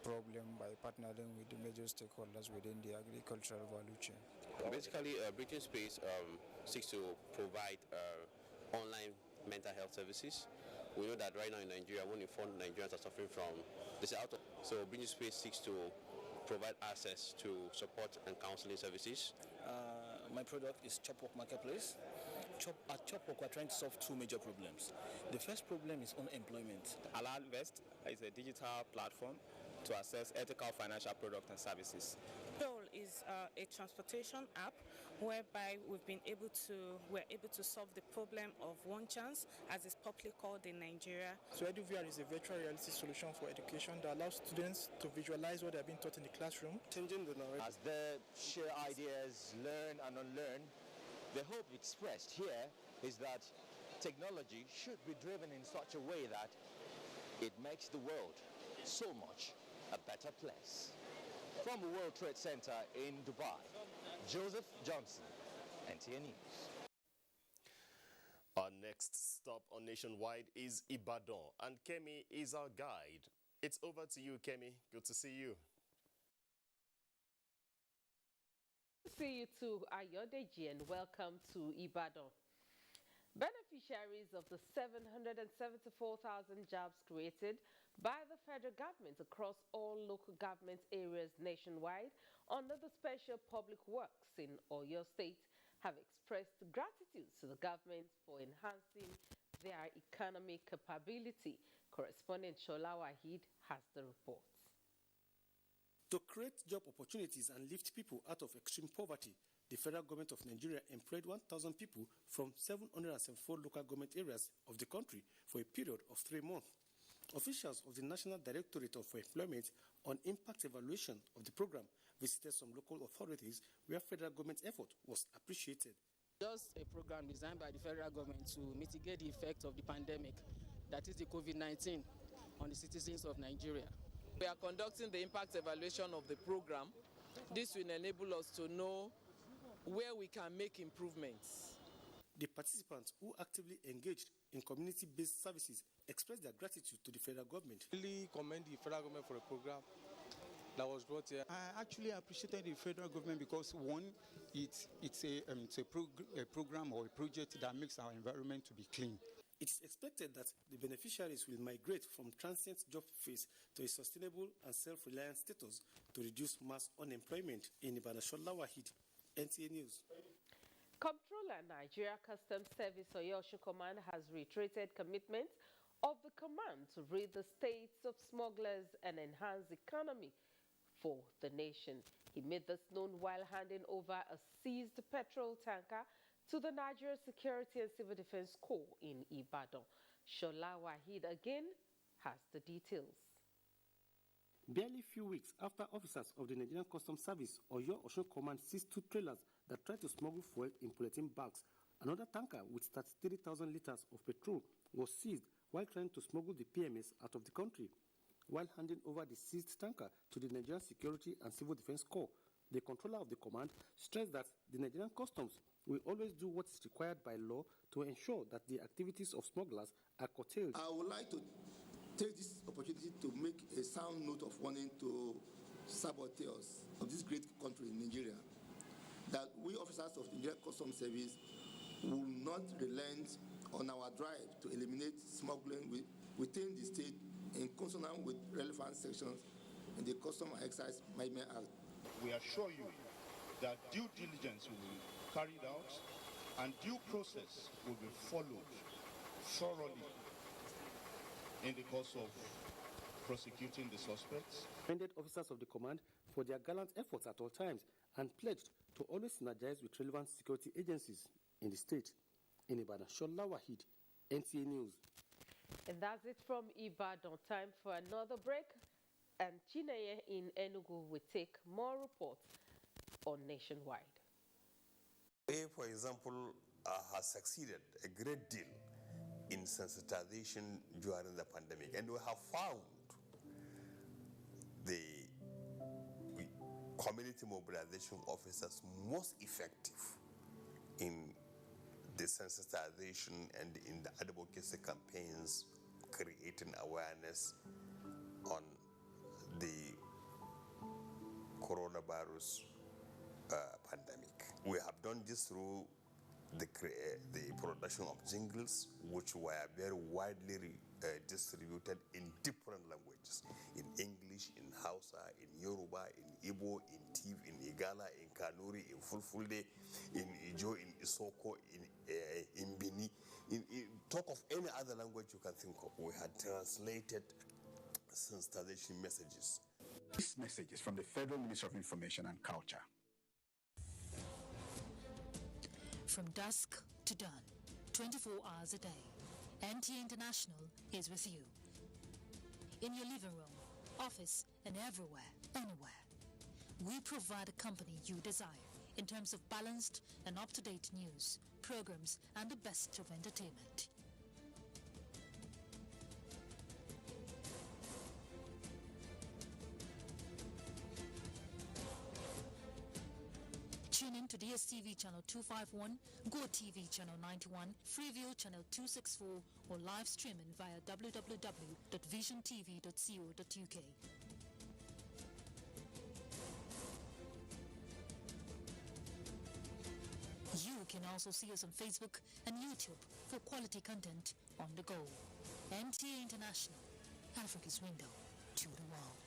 problem by partnering with the major stakeholders within the agricultural value chain. Basically, Breathing Space seeks to provide online mental health services. We know that right now in Nigeria, 1 in 4 Nigerians are suffering from this auto. So Breathing Space seeks to provide access to support and counseling services. My product is Chopwork Marketplace. At Chopwork, we're trying to solve 2 major problems. The first problem is unemployment. Alalvest is a digital platform to access ethical financial products and services. Pearl is a transportation app whereby we're able to solve the problem of one chance, as is popularly called in Nigeria. So EduVR is a virtual reality solution for education that allows students to visualize what they're being taught in the classroom. Changing the narrative. As they share ideas, learn and unlearn, the hope expressed here is that technology should be driven in such a way that it makes the world so much a better place. From the World Trade Center in Dubai, Joseph Johnson, NTA News. Our next stop on Nationwide is Ibadan, and Kemi is our guide. It's over to you, Kemi. Good to see you. See you too, Ayodeji, and welcome to Ibadan. Beneficiaries of the 774,000 jobs created by the federal government across all local government areas nationwide under the Special Public Works in Oyo State have expressed gratitude to the government for enhancing their economic capability. Correspondent Shola Wahid has the report. To create job opportunities and lift people out of extreme poverty, the federal government of Nigeria employed 1,000 people from 774 local government areas of the country for a period of 3 months. Officials of the National Directorate of Employment on Impact Evaluation of the program visited some local authorities where federal government effort was appreciated. Just a program designed by the federal government to mitigate the effect of the pandemic, that is the COVID-19, on the citizens of Nigeria. We are conducting the impact evaluation of the program. This will enable us to know where we can make improvements. The participants who actively engaged in community-based services expressed their gratitude to the federal government. I really commend the federal government for a program that was brought here. I actually appreciated the federal government because, one, it's a program or a project that makes our environment to be clean. It is expected that the beneficiaries will migrate from transient job phase to a sustainable and self-reliant status to reduce mass unemployment. In Ibadan, Shola Wahid, NTA News. Comptroller Nigeria Customs Service Oyo Command has reiterated commitment of the command to rid the states of smugglers and enhance the economy for the nation. He made this known while handing over a seized petrol tanker to the Nigeria Security and Civil Defense Corps in Ibadan. Shola Wahid again has the details. Barely few weeks after officers of the Nigerian Customs Service Oyo Command seized 2 trailers that tried to smuggle fuel in polythene bags, another tanker with 33,000 litres of petrol was seized while trying to smuggle the PMS out of the country. While handing over the seized tanker to the Nigerian Security and Civil Defense Corps, the controller of the command stressed that the Nigerian Customs will always do what is required by law to ensure that the activities of smugglers are curtailed. I would like to take this opportunity to make a sound note of warning to saboteurs of this great country, Nigeria, that we officers of the Nigerian Customs Service will not relent on our drive to eliminate smuggling within the state in consonance with relevant sections in the Customs and Excise Management Act. We assure you that due diligence will be carried out and due process will be followed thoroughly in the course of prosecuting the suspects. Commended officers of the command for their gallant efforts at all times and pledged to always synergize with relevant security agencies in the state. In Ibadan, Shola Wahid, NTA News. And that's it from Ibadan. Time for another break. And Chineye in Enugu will take more reports on Nationwide. A, for example, has succeeded a great deal in sensitization during the pandemic, and we have found the community mobilization officers most effective in sensitization and in the advocacy campaigns, creating awareness on the coronavirus pandemic. We have done this through the production of jingles, which were very widely distributed in different languages, in English, in Hausa, in Yoruba, in Igbo, in Tiv, in Igala, in Kanuri, in Fulfulde, in Ijo, in Isoko, in Bini, in talk of any other language you can think of. We had translated sensitization messages. This message is from the Federal Ministry of Information and Culture. From dusk to dawn, 24 hours a day, NTA International is with you. In your living room, office, and everywhere, anywhere. We provide a company you desire in terms of balanced and up-to-date news, programs, and the best of entertainment. Tune in to DSTV channel 251, GoTV channel 91, Freeview channel 264, or live streaming via www.visiontv.co.uk. You can also see us on Facebook and YouTube for quality content on the go. NTA International, Africa's window to the world.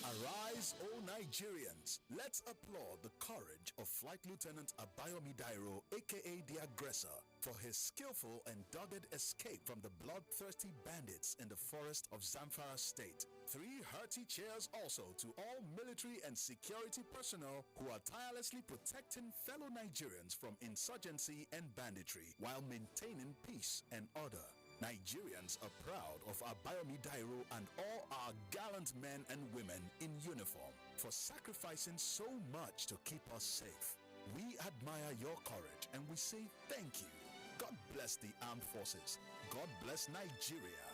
Arise, O Nigerians! Let's applaud the courage of Flight Lieutenant Abayomi Dairo, aka the Aggressor, for his skillful and dogged escape from the bloodthirsty bandits in the forest of Zamfara State. 3 hearty cheers also to all military and security personnel who are tirelessly protecting fellow Nigerians from insurgency and banditry while maintaining peace and order. Nigerians are proud of Abayomi Dairo and all our gallant men and women in uniform for sacrificing so much to keep us safe. We admire your courage and we say thank you. God bless the armed forces. God bless Nigeria.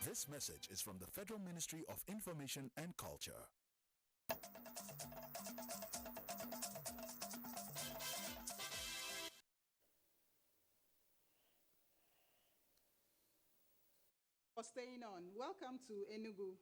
This message is from the Federal Ministry of Information and Culture. For staying on, welcome to Enugu.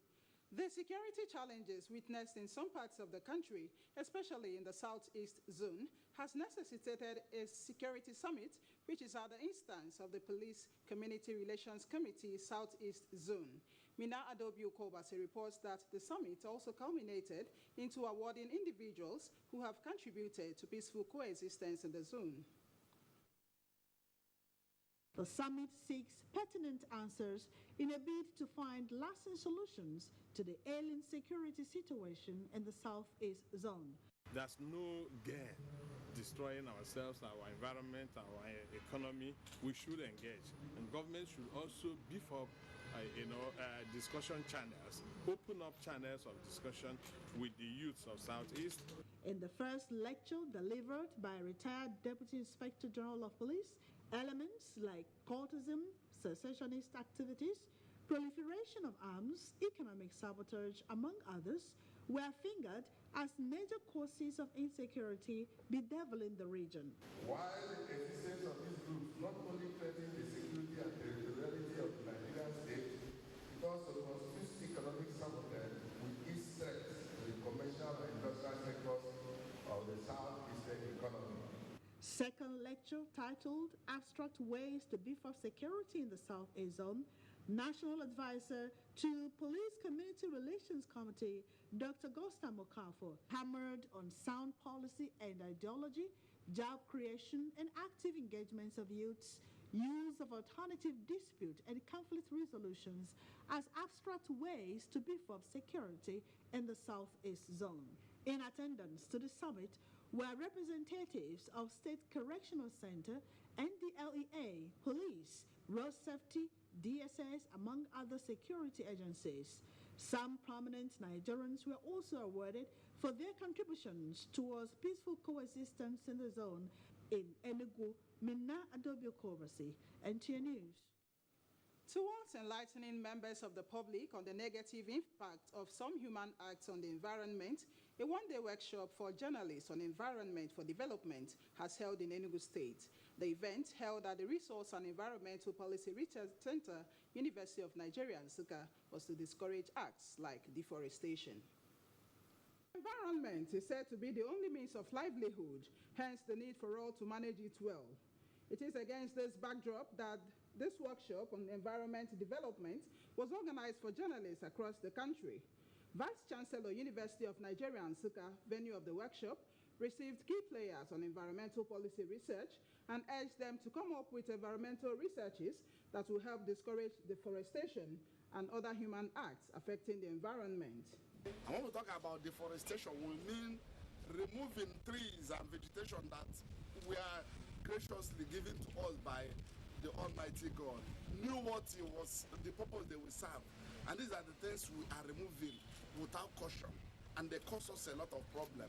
The security challenges witnessed in some parts of the country, especially in the southeast zone, has necessitated a security summit, which is at the instance of the Police Community Relations Committee Southeast Zone. Mina Adobiu-Kobase reports that the summit also culminated into awarding individuals who have contributed to peaceful coexistence in the zone. The summit seeks pertinent answers in a bid to find lasting solutions to the ailing security situation in the Southeast Zone. There's no gain destroying ourselves, our environment, our economy. We should engage. And government should also beef up discussion channels, open up channels of discussion with the youths of Southeast. In the first lecture delivered by retired Deputy Inspector General of Police, elements like cultism, secessionist activities, proliferation of arms, economic sabotage, among others, were fingered as major causes of insecurity bedeviling the region. While the existence of these groups not only threatens the security and territoriality of the Nigerian state, it also constitutes economic sabotage with its threats to the commercial and industrial sectors of the southeastern economy. Second lecture titled Abstract Ways to Beef Up Security in the Southeast Zone, National Advisor to Police Community Relations Committee, Dr. Gosta Mokafo, hammered on sound policy and ideology, job creation and active engagements of youths, use of alternative dispute and conflict resolutions as abstract ways to beef up security in the Southeast Zone. In attendance to the summit were representatives of State Correctional Center, NDLEA, Police, Road Safety, DSS, among other security agencies. Some prominent Nigerians were also awarded for their contributions towards peaceful coexistence in the zone. In Enugu, Minna Adobio-Kobase, NTA News. Towards enlightening members of the public on the negative impact of some human acts on the environment, A one-day workshop for journalists on environment for development has held in Enugu State. The event, held at the Resource and Environmental Policy Research Center, University of Nigeria, Nsukka, was to discourage acts like deforestation. Environment is said to be the only means of livelihood, hence the need for all to manage it well. It is against this backdrop that this workshop on environment development was organized for journalists across the country. Vice Chancellor, University of Nigeria, Nsukka, venue of the workshop, received key players on environmental policy research and urged them to come up with environmental researches that will help discourage deforestation and other human acts affecting the environment. And when we talk about deforestation, we mean removing trees and vegetation that were graciously given to us by the Almighty God, knew what it was, the purpose they will serve. And these are the things we are removing without caution, and they cause us a lot of problems.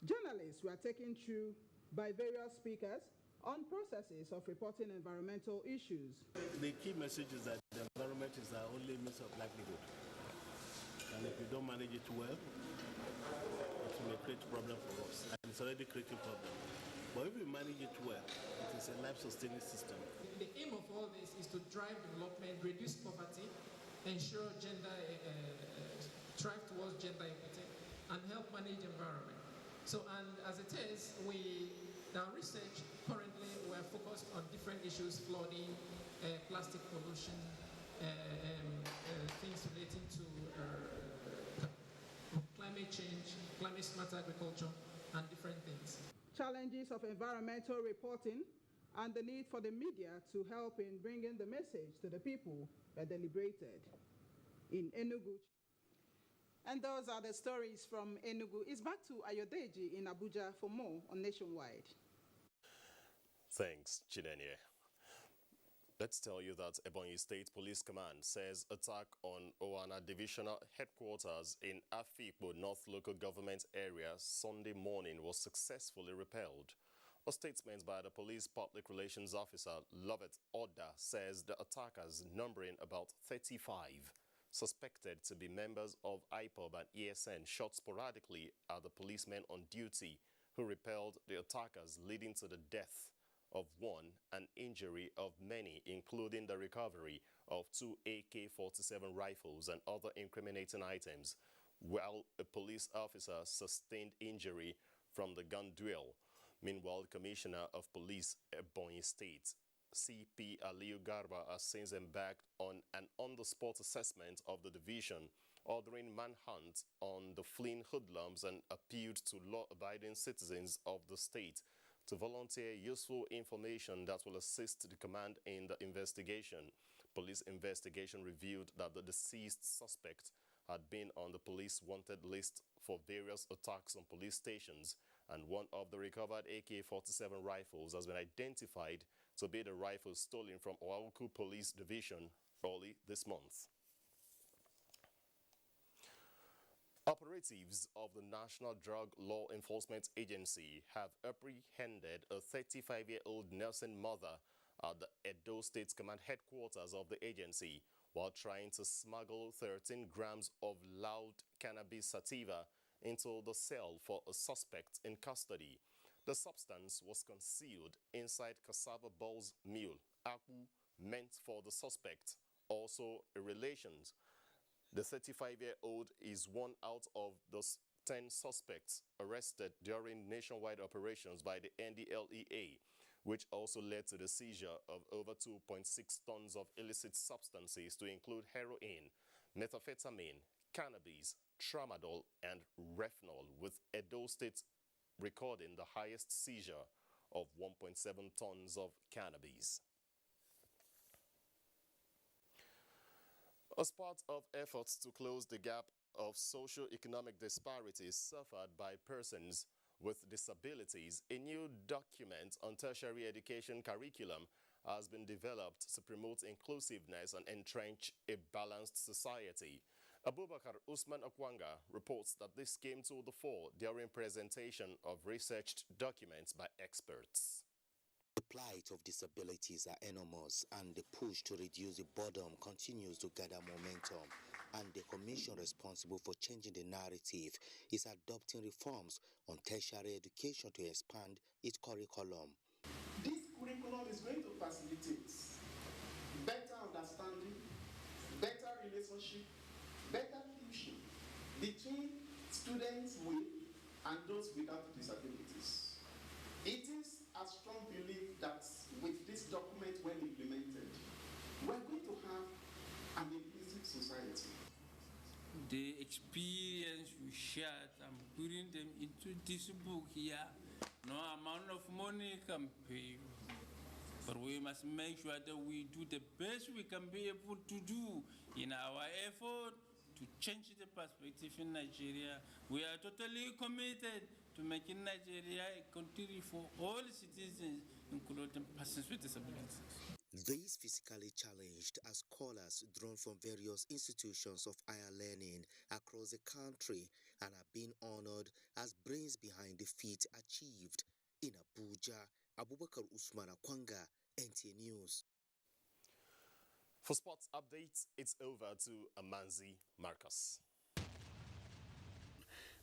Journalists were taken through by various speakers on processes of reporting environmental issues. The key message is that the environment is our only means of livelihood. And if we don't manage it well, it may create problem for us. And it's already creating problem. But if we manage it well, it is a life-sustaining system. The aim of all this is to drive development, reduce poverty, ensure strive towards gender equity, and help manage environment. So, and as it is, our research currently we're focused on different issues: flooding, plastic pollution, things relating to climate change, climate smart agriculture, and different things. Challenges of environmental reporting and the need for the media to help in bringing the message to the people were deliberated in Enugu. And those are the stories from Enugu. It's back to Ayodeji in Abuja for more on Nationwide. Thanks, Chinenye. Let's tell you that Ebonyi State Police Command says attack on Oana Divisional Headquarters in Afikpo North Local Government Area Sunday morning was successfully repelled. A statement by the Police Public Relations Officer, Lovett Oda, says the attackers, numbering about 35, suspected to be members of IPOB and ESN, shot sporadically at the policemen on duty, who repelled the attackers, leading to the death of one and injury of many, including the recovery of 2 AK-47 rifles and other incriminating items, while a police officer sustained injury from the gun duel. Meanwhile, Commissioner of Police Ebonyi State, CP Aliyu Garba, has since embarked on an on-the-spot assessment of the division, ordering manhunt on the fleeing hoodlums, and appealed to law-abiding citizens of the state to volunteer useful information that will assist the command in the investigation. Police investigation revealed that the deceased suspect had been on the police wanted list for various attacks on police stations, and one of the recovered AK-47 rifles has been identified to be the rifle stolen from Oahuku Police Division early this month. Operatives of the National Drug Law Enforcement Agency have apprehended a 35-year-old nursing mother at the Edo State Command headquarters of the agency while trying to smuggle 13 grams of loud cannabis sativa into the cell for a suspect in custody. The substance was concealed inside cassava balls meal, akpu, meant for the suspect, also a relation. The 35-year-old is one out of the 10 suspects arrested during nationwide operations by the NDLEA, which also led to the seizure of over 2.6 tons of illicit substances to include heroin, methamphetamine, cannabis, tramadol, and Refnol, with Edo State recording the highest seizure of 1.7 tons of cannabis. As part of efforts to close the gap of socio-economic disparities suffered by persons with disabilities, a new document on tertiary education curriculum has been developed to promote inclusiveness and entrench a balanced society. Abubakar Usman Okwanga reports that this came to the fore during presentation of researched documents by experts. The plight of disabilities are enormous, and the push to reduce the boredom continues to gather momentum. And the commission responsible for changing the narrative is adopting reforms on tertiary education to expand its curriculum. This curriculum is going to facilitate better understanding, better relationship, better fusion between students with and those without disabilities. It is a strong belief that with this document, when implemented, we're going to have an inclusive society. The experience we shared, I'm putting them into this book here. No amount of money can pay. But we must make sure that we do the best we can be able to do in our effort to change the perspective in Nigeria. We are totally committed to making Nigeria a country for all citizens, including persons with disabilities. These physically challenged are scholars drawn from various institutions of higher learning across the country and are being honored as brains behind the feat achieved. In Abuja, Abubakar Usman Akwanga, NTA News. For sports updates, it's over to Amanzi Marcus.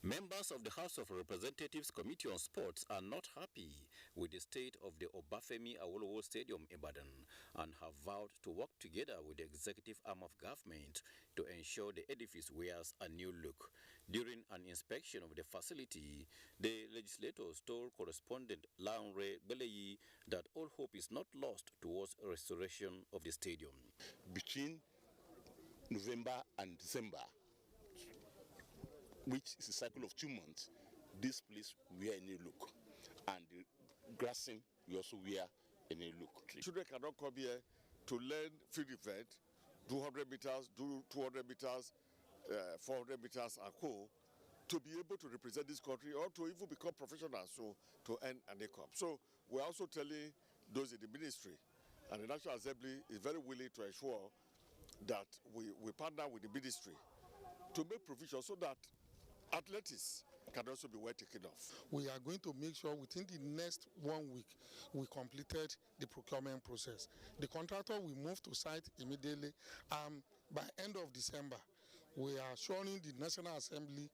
Members of the House of Representatives Committee on Sports are not happy with the state of the Obafemi Awolowo Stadium in Ibadan and have vowed to work together with the executive arm of government to ensure the edifice wears a new look. During an inspection of the facility, the legislators told correspondent Launre Beleyi that all hope is not lost towards restoration of the stadium. Between November and December, which is a cycle of 2 months, this place wear a new look, and the grassing we also wear a new look. Children cannot come here to learn field event, 200 meters, do 200 meters, 400 meters and co, to be able to represent this country or to even become professionals, so to earn an income. So we're also telling those in the ministry, and the National Assembly is very willing to ensure that we partner with the ministry to make provision so that athletics can also be well taken off. We are going to make sure within the next 1 week we completed the procurement process. The contractor will move to site immediately. By end of December, we are assuring the National Assembly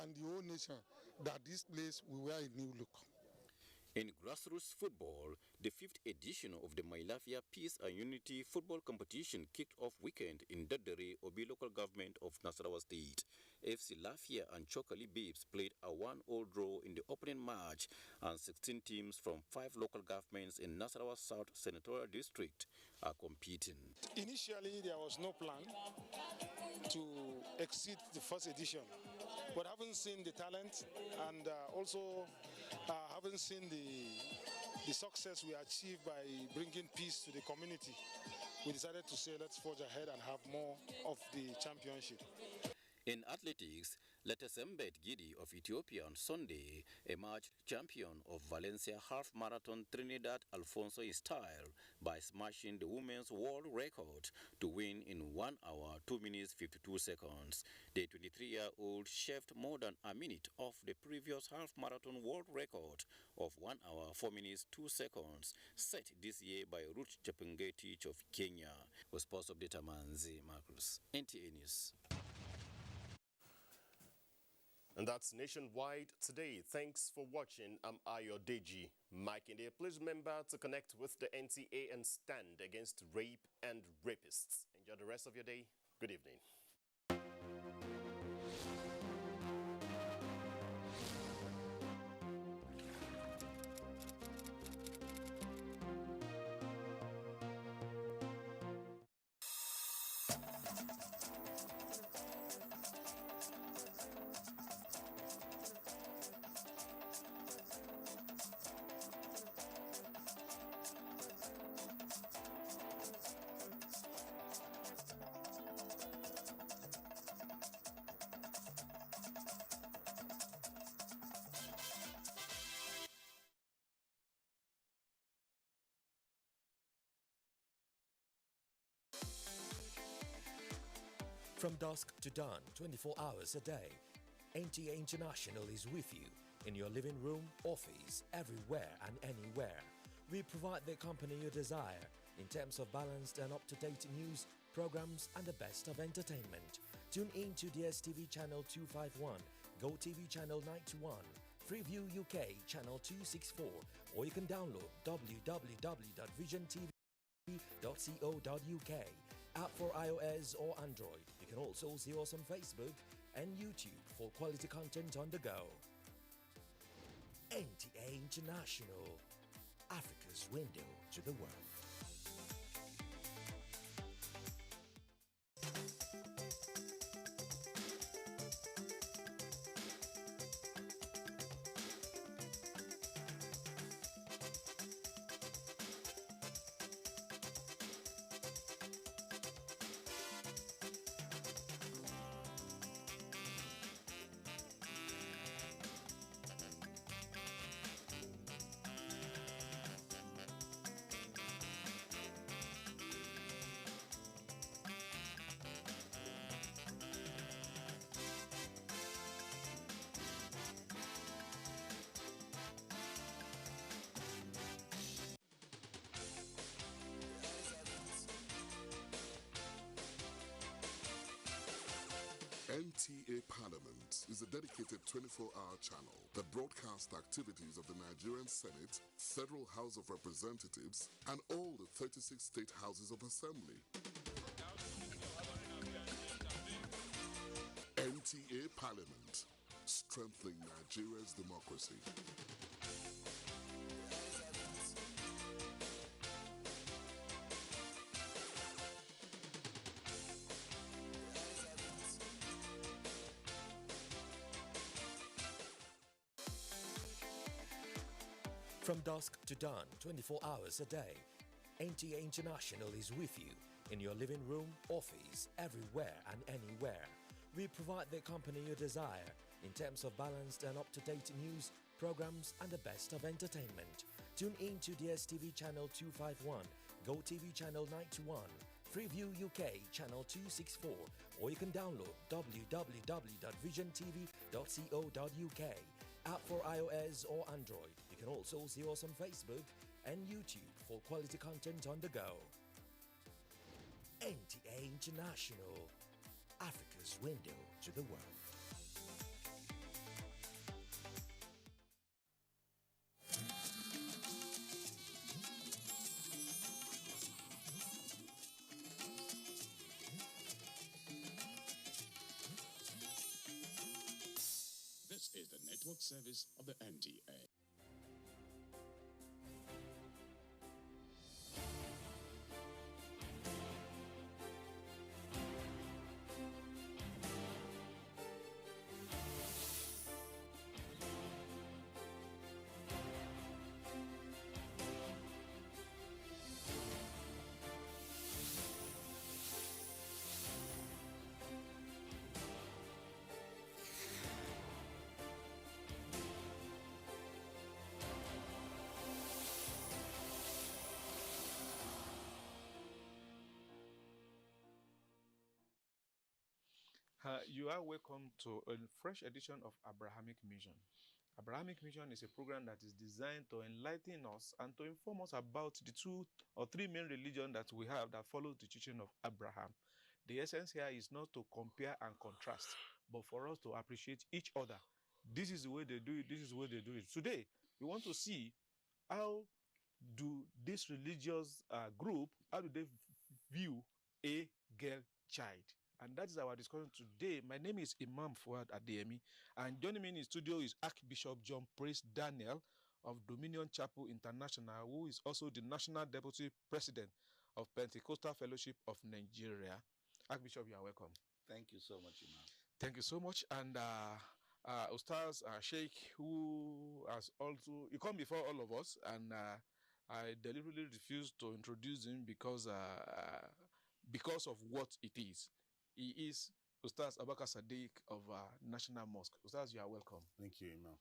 and the whole nation that this place will wear a new look. In grassroots football, the 5th edition of the Mailafia Peace and Unity Football Competition kicked off weekend in Daddare, Obi local government of Nasarawa State. FC Lafia and Chokali Babes played a 1-1 draw in the opening match, and 16 teams from 5 local governments in Nasarawa South Senatorial District are competing. Initially, there was no plan to exceed the first edition, but having seen the talent and also having seen the success we achieved by bringing peace to the community, we decided to say let's forge ahead and have more of the championship. In athletics, Letesembet Gidi of Ethiopia on Sunday emerged champion of Valencia Half Marathon Trinidad Alfonso style by smashing the women's world record to win in 1 hour, 2 minutes, 52 seconds. The 23-year-old shaved more than a minute off the previous half marathon world record of 1 hour, 4 minutes, 2 seconds set this year by Ruth Chepngetich of Kenya. Was Sports Update Amanzi Marcus, NTA News. And that's Nationwide today. Thanks for watching. I'm Ayodeji Makinde. Please remember to connect with the NTA and stand against rape and rapists. Enjoy the rest of your day. Good evening. From dusk to dawn, 24 hours a day, NTA International is with you in your living room, office, everywhere and anywhere. We provide the company you desire in terms of balanced and up-to-date news, programs, and the best of entertainment. Tune in to DSTV channel 251, GoTV channel 91, Freeview UK channel 264, or you can download www.visiontv.co.uk, app for iOS or Android. You can also see us on Facebook and YouTube for quality content on the go. NTA International, Africa's window to the world. NTA Parliament is a dedicated 24-hour channel that broadcasts the activities of the Nigerian Senate, Federal House of Representatives, and all the 36 state houses of assembly. NTA Parliament, strengthening Nigeria's democracy. From dusk to dawn, 24 hours a day, NTA International is with you in your living room, office, everywhere and anywhere. We provide the company you desire in terms of balanced and up-to-date news, programs, and the best of entertainment. Tune in to DSTV channel 251, GoTV channel 91, Freeview UK channel 264, or you can download www.visiontv.co.uk, app for iOS or Android. You can also see us on Facebook and YouTube for quality content on the go. NTA International, Africa's window to the world. This is the network service of the NTA. You are welcome to a fresh edition of Abrahamic Mission. Abrahamic Mission is a program that is designed to enlighten us and to inform us about the 2 or 3 main religions that we have that follow the teaching of Abraham. The essence here is not to compare and contrast, but for us to appreciate each other. This is the way they do it, this is the way they do it. Today, we want to see how do this religious group, how do they view a girl child? And that is our discussion today. My name is Imam Fuad Adeyemi, and joining me in the studio is Archbishop John Praise Daniel of Dominion Chapel International, who is also the National Deputy President of Pentecostal Fellowship of Nigeria. Archbishop, you are welcome. Thank you so much, Imam. Thank you so much. And Ustaz Sheikh, who has also, he come before all of us, and I deliberately refused to introduce him because of what it is. He is Ustaz Abaka Sadiq of National Mosque. Ustaz, you are welcome. Thank you, Imam.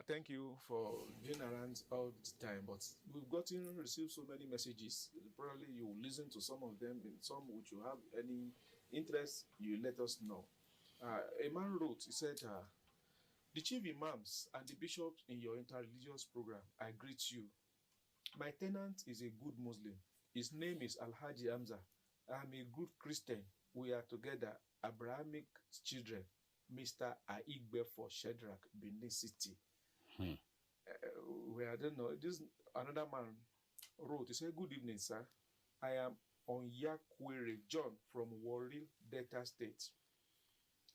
Thank you for being around all the time, but we've received so many messages. Probably you will listen to some of them, and some which you have any interest, you let us know. A man wrote, he said, the chief imams and the bishops in your interreligious program, I greet you. My tenant is a good Muslim. His name is Alhaji Hamza. I'm a good Christian. We are together, Abrahamic children. Mr. Aigbe for Shedrack, Benin City. I don't know. This another man wrote. He said, "Good evening, sir. I am Onyakwere John from Warri, Delta State.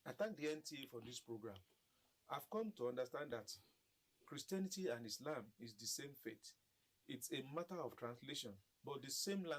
I thank the NTA for this program. I've come to understand that Christianity and Islam is the same faith. It's a matter of translation, but the same language